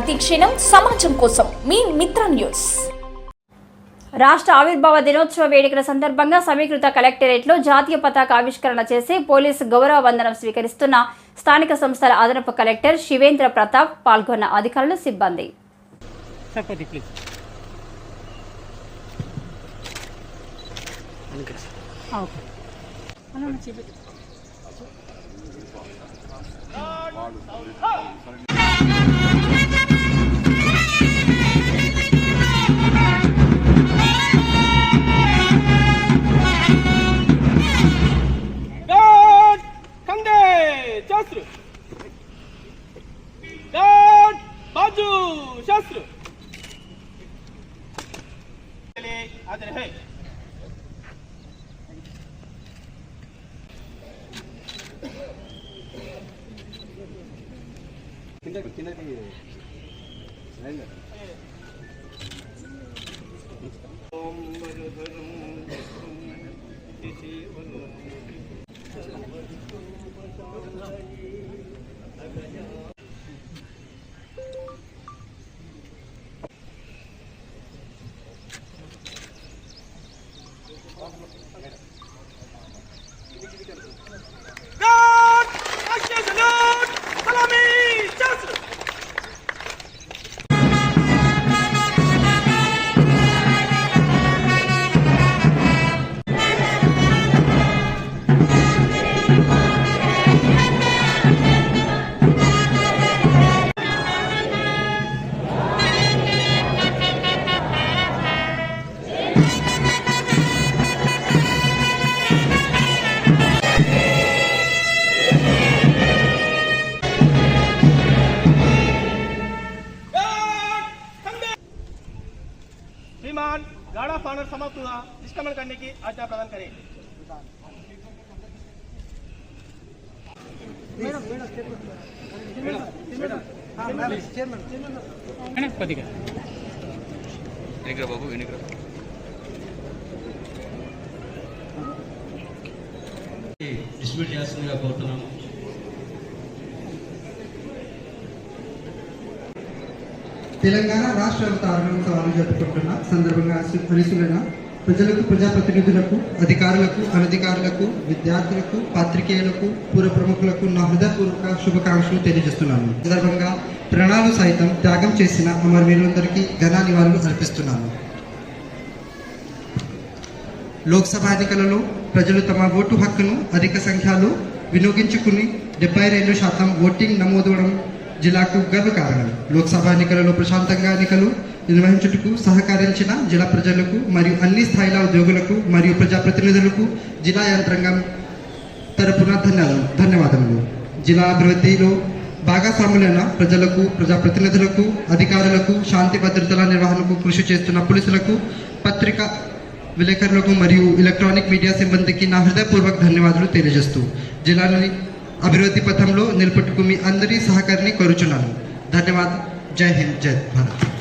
ప్రతిక్షణం సమాజం కోసం మీ మిత్ర న్యూస్. రాష్ట్ర ఆవిర్భావ దినోత్సవ వేడుకల సందర్భంగా సమీకృత కలెక్టరేట్లో జాతీయ పతాక ఆవిష్కరణ చేసి పోలీసు గౌరవ వందనం స్వీకరిస్తున్న స్థానిక సంస్థల అదనపు కలెక్టర్ శివేంద్ర ప్రతాప్ పాల్గొన్న అధికారులు సిబ్బంది. बाजू शस्त्र हाजिर है. श्रीमान गार्ड ऑफ ऑनर समाप्त हुआ, निष्क्रमण करने की आज्ञा प्रदान करें. డిస్ట్రిబ్యూట్ చేస్తుందిగా కోరుతున్నాము. తెలంగాణ రాష్ట్ర అవతరణోత్సవాలు జరుపుకుంటున్న సందర్భంగా అనుసరణ ప్రజలకు, ప్రజాప్రతినిధులకు, అధికారులకు, అనధికారులకు, విద్యార్థులకు, పాత్రికేయులకు, పూర్వ ప్రముఖులకు నా హృదయపూర్వక శుభాకాంక్షలు తెలియజేస్తున్నాను. సందర్భంగా ప్రాణాలు సైతం త్యాగం చేసిన అమరవీరులందరికీ ఘన నివాళులు అర్పిస్తున్నాను. లోక్సభ ఎన్నికలలో ప్రజలు తమ ఓటు హక్కును అధిక సంఖ్యలో వినియోగించుకుని 72% ఓటింగ్ నమోదవడం జిల్లాకు గర్వకారణం. లోక్సభ ఎన్నికలలో ప్రశాంతంగా ఎన్నికలు నిర్వహించుటకు సహకరించిన జిల్లా ప్రజలకు మరియు అన్ని స్థాయిల ఉద్యోగులకు మరియు ప్రజాప్రతినిధులకు జిల్లా యంత్రాంగం తరపున ధన్యవాదములు. జిల్లా అభివృద్ధిలో భాగస్వాములైన ప్రజలకు, ప్రజాప్రతినిధులకు, అధికారులకు, శాంతి భద్రతల నిర్వహణకు కృషి చేస్తున్న పోలీసులకు, పత్రికా విలేకరులకు మరియు ఎలక్ట్రానిక్ మీడియా సిబ్బందికి నా హృదయపూర్వక ధన్యవాదాలు తెలియజేస్తూ జిల్లాని అభివృద్ధి పథంలో నిలబెట్టుకు మీ అందరి సహకారాన్ని కోరుచున్నాను. ధన్యవాదాలు. జై హింద్, జై భారత్.